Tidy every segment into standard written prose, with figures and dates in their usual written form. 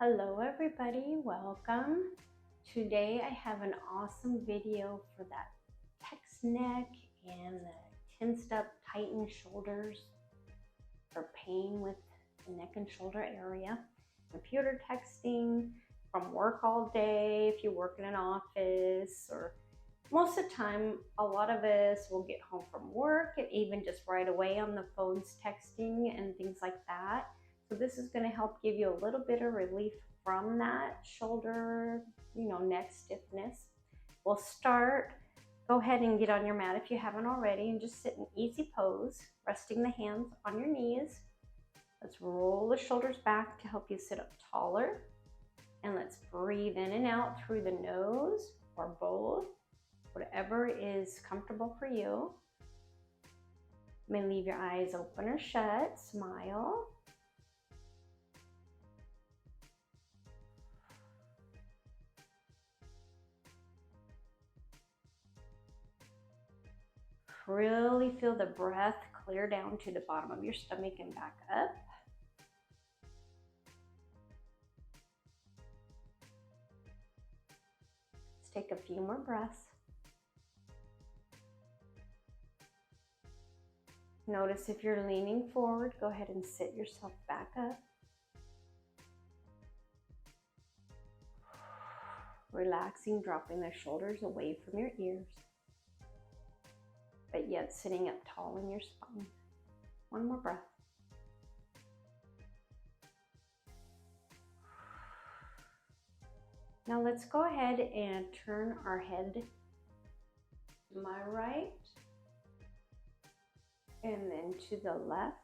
Hello everybody, welcome. Today I have an awesome video for that text neck and the tensed up, tightened shoulders for pain with the neck and shoulder area. Computer texting, from work all day, if you work in an office, or most of the time, a lot of us will get home from work and even just right away on the phones texting and things like that. So this is going to help give you a little bit of relief from that shoulder, neck stiffness. We'll start. Go ahead and get on your mat if you haven't already and just sit in easy pose, resting the hands on your knees. Let's roll the shoulders back to help you sit up taller. And let's breathe in and out through the nose or both, whatever is comfortable for you. You may leave your eyes open or shut. Smile. Really feel the breath clear down to the bottom of your stomach and back up. Let's take a few more breaths. Notice if you're leaning forward, go ahead and sit yourself back up. Relaxing, dropping the shoulders away from your ears, but yet sitting up tall in your spine. One more breath. Now let's go ahead and turn our head to my right and then to the left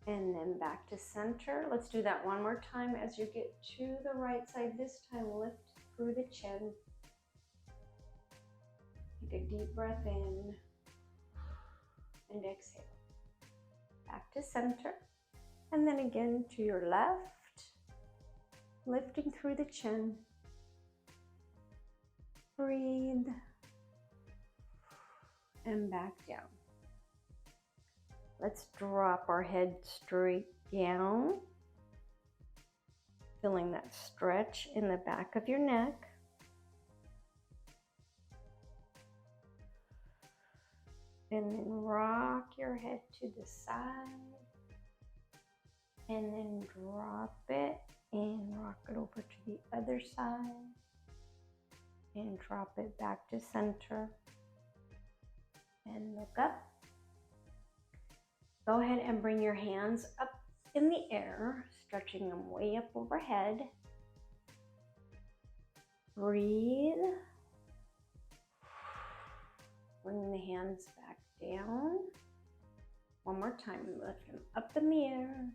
and then back to center. Let's do that one more time. As you get to the right side, this time lift through the chin. Take a deep breath in and exhale. Back to center. And then again to your left, lifting through the chin. Breathe. And back down. Let's drop our head straight down. Feeling that stretch in the back of your neck. And then rock your head to the side. And then drop it and rock it over to the other side. And drop it back to center. And look up. Go ahead and bring your hands up in the air, stretching them way up overhead. Breathe. Bring the hands back down. One more time, lift them up in the air.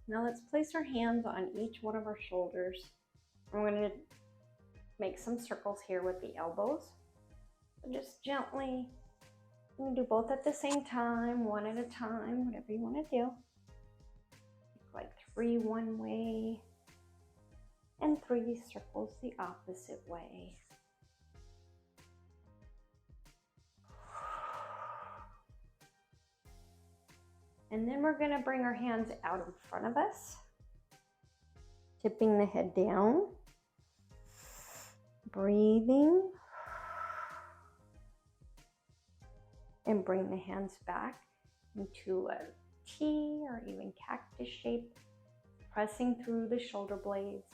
Now let's place our hands on each one of our shoulders. I'm going to make some circles here with the elbows. So just gently, you can do both at the same time, one at a time, whatever you want to do. Like 3 one way and 3 circles the opposite way. And then we're going to bring our hands out in front of us, tipping the head down, breathing, and bring the hands back into a T or even cactus shape, pressing through the shoulder blades,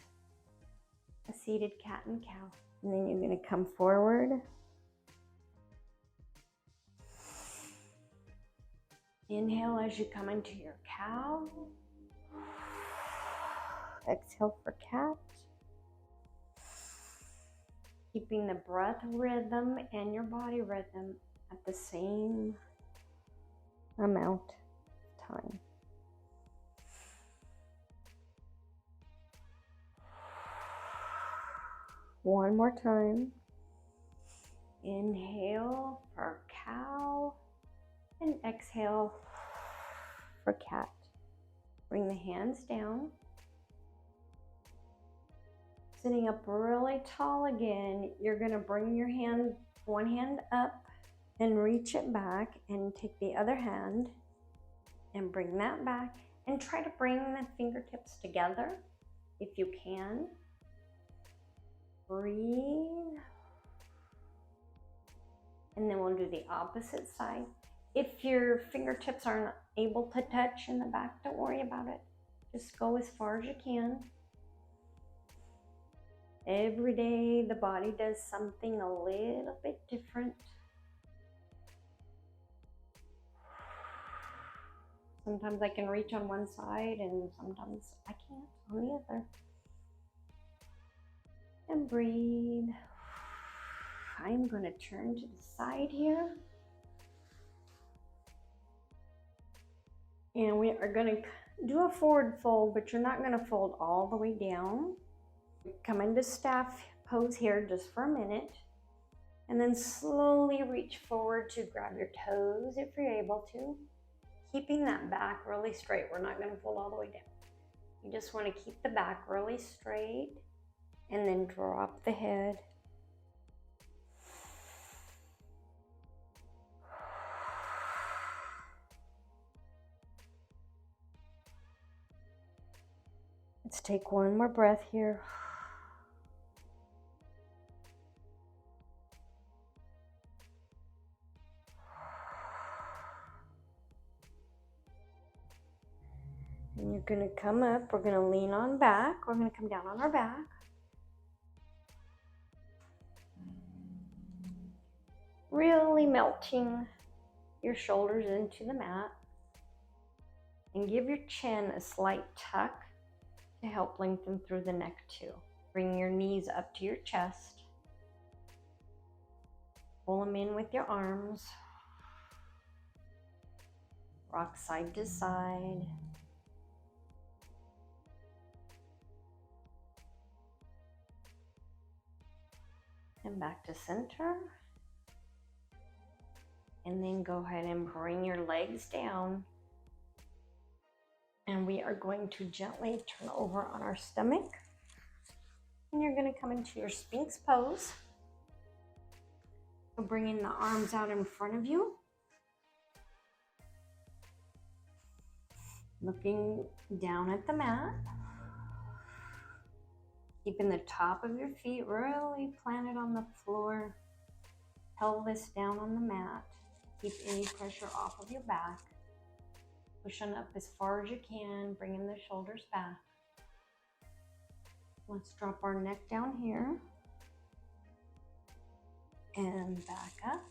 a seated cat and cow. And then you're going to come forward. Inhale as you come into your cow. Exhale for cat. Keeping the breath rhythm and your body rhythm at the same amount of time. One more time. Inhale for cow and exhale for cat. Bring the hands down. Sitting up really tall again, you're going to bring your hand, one hand up and reach it back and take the other hand and bring that back and try to bring the fingertips together if you can. Breathe. And then we'll do the opposite side. If your fingertips aren't able to touch in the back, don't worry about it. Just go as far as you can. Every day the body does something a little bit different. Sometimes I can reach on one side and sometimes I can't on the other. And breathe. I'm going to turn to the side here. And we are going to do a forward fold, but you're not going to fold all the way down. Come into staff pose here just for a minute. And then slowly reach forward to grab your toes if you're able to. Keeping that back really straight. We're not going to fold all the way down. You just want to keep the back really straight and then drop the head. Let's take one more breath here. And you're going to come up. We're going to lean on back. We're going to come down on our back. Really melting your shoulders into the mat. And give your chin a slight tuck to help lengthen through the neck too. Bring your knees up to your chest. Pull them in with your arms. Rock side to side. And back to center. And then go ahead and bring your legs down. And we are going to gently turn over on our stomach. And you're going to come into your Sphinx pose. So bringing the arms out in front of you. Looking down at the mat. Keeping the top of your feet really planted on the floor. Pelvis down on the mat. Keep any pressure off of your back. Pushing up as far as you can, bringing the shoulders back. Let's drop our neck down here. And back up.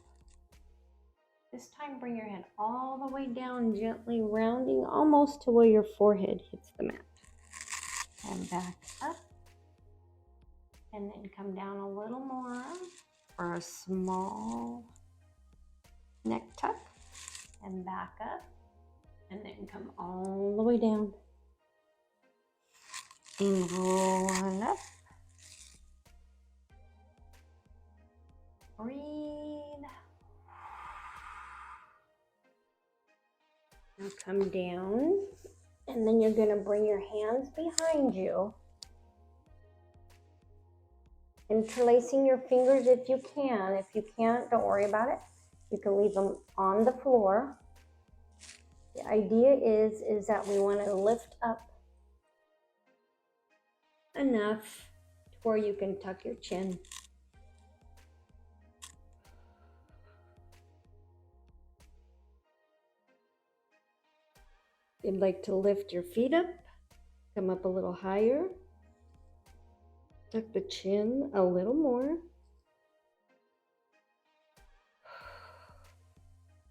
This time bring your head all the way down, gently rounding almost to where your forehead hits the mat. And back up. And then come down a little more for a small neck tuck. And back up. And then come all the way down. And roll on up. Breathe. Now come down. And then you're going to bring your hands behind you. Interlacing your fingers if you can. If you can't, don't worry about it. You can leave them on the floor. The idea is that we want to lift up enough to where you can tuck your chin. If you'd like to lift your feet up, come up a little higher. Tuck the chin a little more.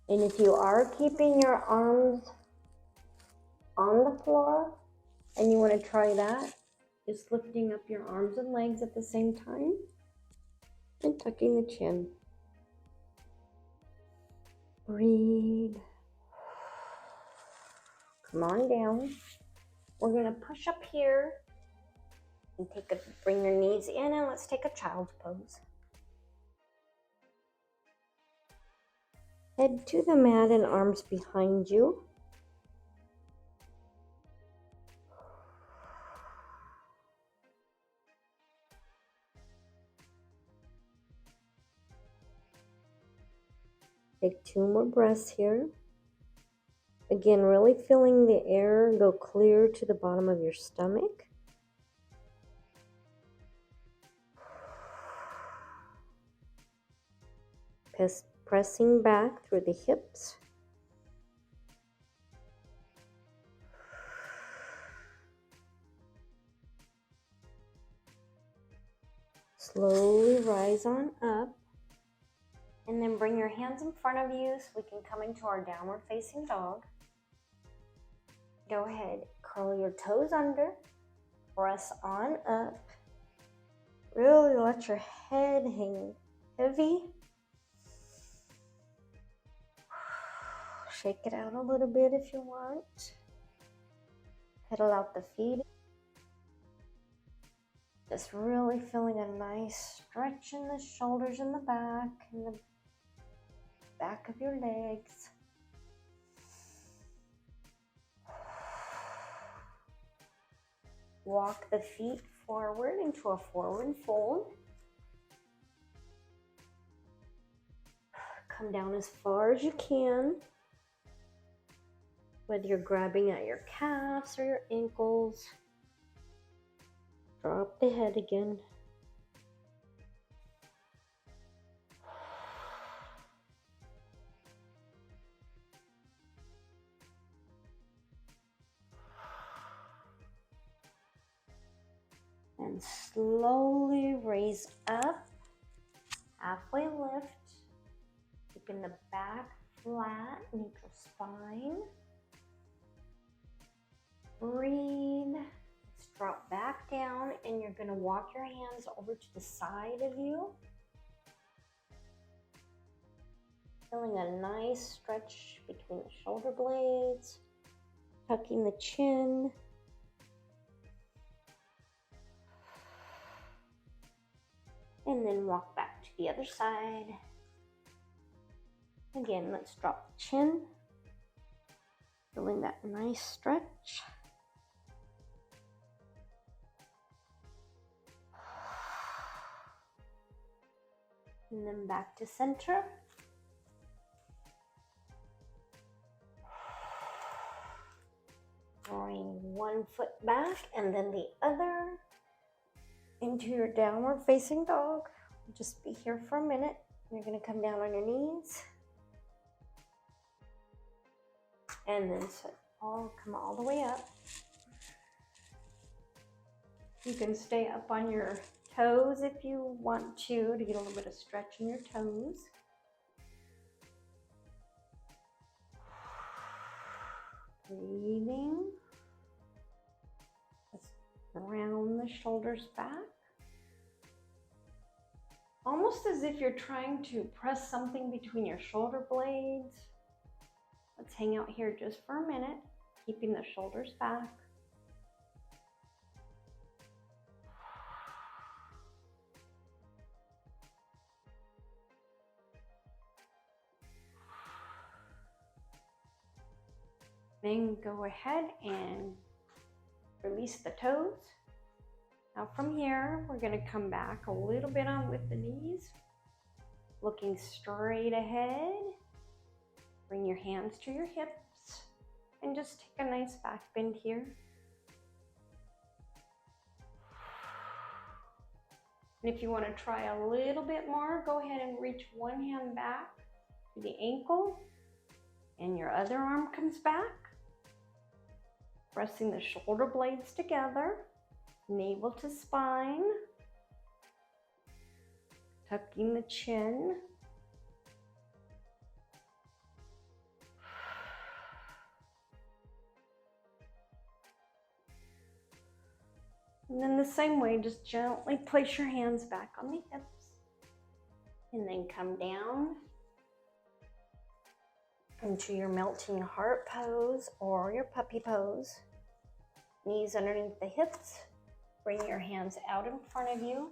And if you are keeping your arms on the floor and you want to try that, just lifting up your arms and legs at the same time and tucking the chin. Breathe. Come on down. We're going to push up here and bring your knees in, and let's take a child's pose. Head to the mat and arms behind you. Take 2 more breaths here. Again, really feeling the air go clear to the bottom of your stomach. Pressing back through the hips. Slowly rise on up. And then bring your hands in front of you so we can come into our downward facing dog. Go ahead, curl your toes under, press on up. Really let your head hang heavy. Shake it out a little bit if you want. Pedal out the feet. Just really feeling a nice stretch in the shoulders and the back of your legs. Walk the feet forward into a forward fold. Come down as far as you can. Whether you're grabbing at your calves or your ankles. Drop the head again. And slowly raise up, halfway lift, keeping the back flat, neutral spine. Breathe. Let's drop back down, and you're going to walk your hands over to the side of you. Feeling a nice stretch between the shoulder blades, tucking the chin. And then walk back to the other side. Again, let's drop the chin. Feeling that nice stretch. And then back to center. Drawing one foot back and then the other into your downward facing dog. Just be here for a minute. You're going to come down on your knees. And then come all the way up. You can stay up on your toes if you want to get a little bit of stretch in your toes. Breathing. Let's round the shoulders back. Almost as if you're trying to press something between your shoulder blades. Let's hang out here just for a minute, keeping the shoulders back. Then go ahead and release the toes. Now from here, we're going to come back a little bit on with the knees, looking straight ahead. Bring your hands to your hips and just take a nice back bend here. And if you want to try a little bit more, go ahead and reach one hand back to the ankle and your other arm comes back. Pressing the shoulder blades together, navel to spine, tucking the chin. And then the same way, just gently place your hands back on the hips and then come down into your melting heart pose or your puppy pose. Knees underneath the hips. Bring your hands out in front of you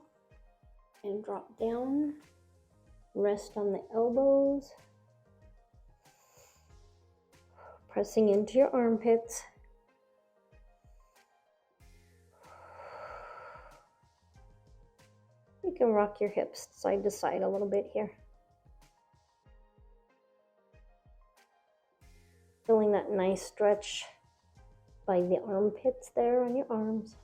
and drop down. Rest on the elbows. Pressing into your armpits. You can rock your hips side to side a little bit here. Feeling that nice stretch by the armpits there on your arms.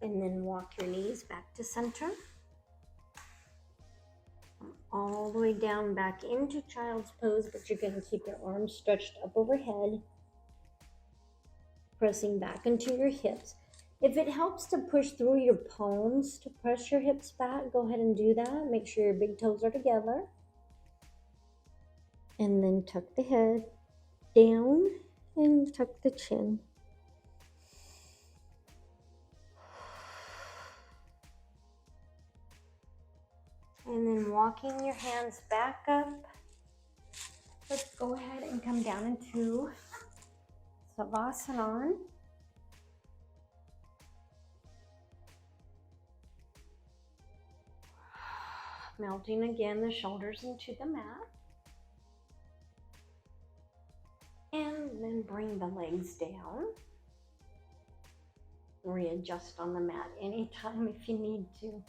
And then walk your knees back to center. All the way down back into child's pose, but you're going to keep your arms stretched up overhead, pressing back into your hips. If it helps to push through your palms to press your hips back, go ahead and do that. Make sure your big toes are together. And then tuck the head down and tuck the chin. And then walking your hands back up. Let's go ahead and come down into Assonance. Melting again the shoulders into the mat. And then bring the legs down. Readjust on the mat anytime if you need to.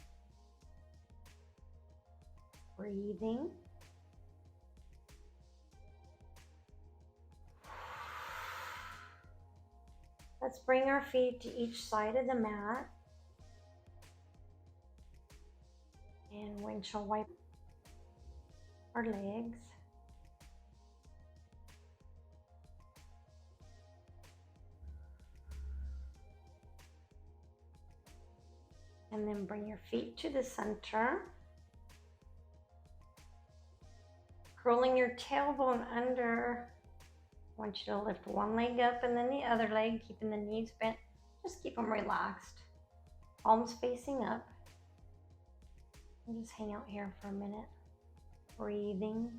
Breathing. Let's bring our feet to each side of the mat. And windshield wipe our legs. And then bring your feet to the center. Curling your tailbone under. I want you to lift one leg up and then the other leg, keeping the knees bent. Just keep them relaxed. Palms facing up. And just hang out here for a minute. Breathing.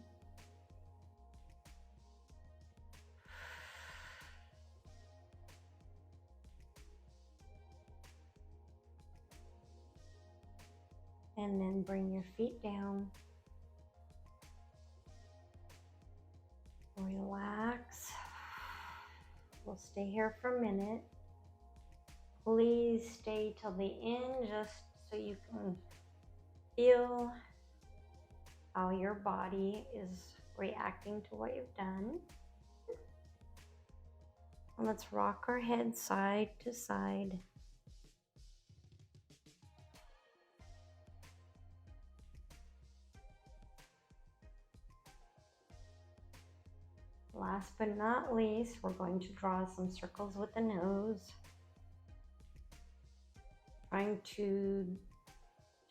And then bring your feet down. Relax. We'll stay here for a minute. Please stay till the end just so you can feel how your body is reacting to what you've done. And let's rock our head side to side. Last but not least, we're going to draw some circles with the nose. Trying to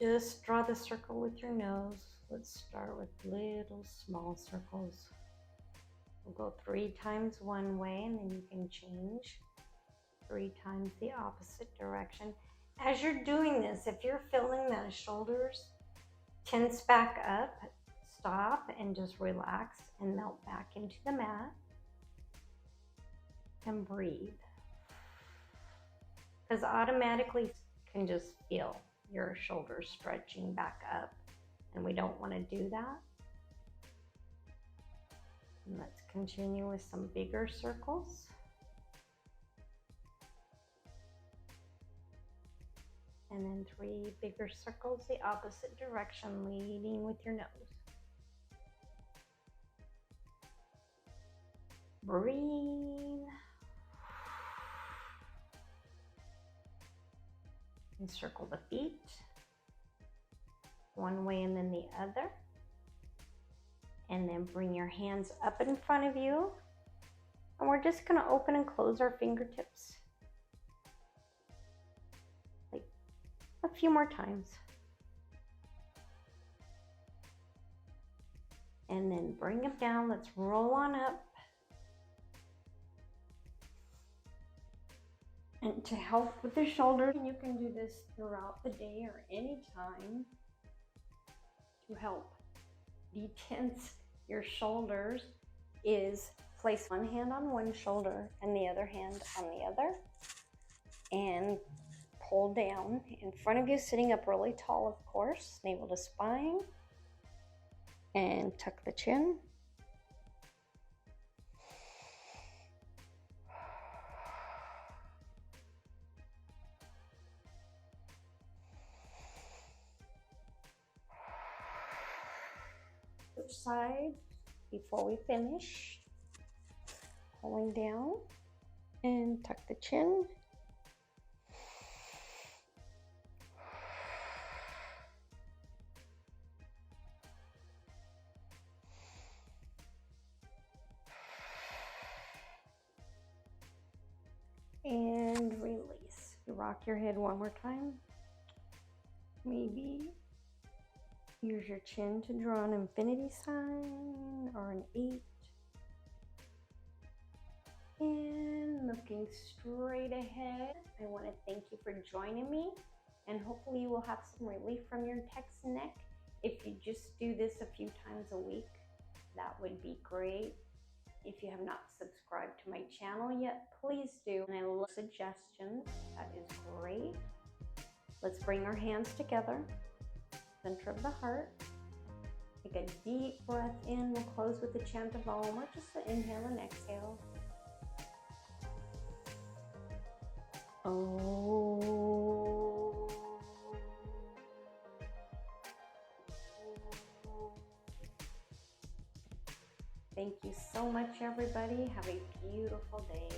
just draw the circle with your nose. Let's start with little small circles. We'll go 3 times one way and then you can change 3 times the opposite direction. As you're doing this, if you're feeling the shoulders tense back up, stop and just relax and melt back into the mat and breathe. Because automatically you can just feel your shoulders stretching back up and we don't want to do that. And let's continue with some bigger circles. And then 3 bigger circles the opposite direction, leading with your nose. Breathe. And circle the feet. One way and then the other. And then bring your hands up in front of you. And we're just going to open and close our fingertips. Like a few more times. And then bring them down. Let's roll on up. And to help with the shoulders, you can do this throughout the day or any time to help detense your shoulders, is place one hand on one shoulder and the other hand on the other and pull down in front of you, sitting up really tall, of course, navel to spine, and tuck the chin. switch sides before we finish. Pulling down and tuck the chin. And release. You rock your head one more time. Maybe use your chin to draw an infinity sign or an 8. And looking straight ahead, I want to thank you for joining me, and hopefully you will have some relief from your text neck. If you just do this a few times a week, that would be great. If you have not subscribed to my channel yet, please do. And I love suggestions. That is great. Let's bring our hands together, center of the heart. Take a deep breath in. We'll close with the chant of Om, or just the inhale and exhale. Oh. Thank you so much, everybody. Have a beautiful day.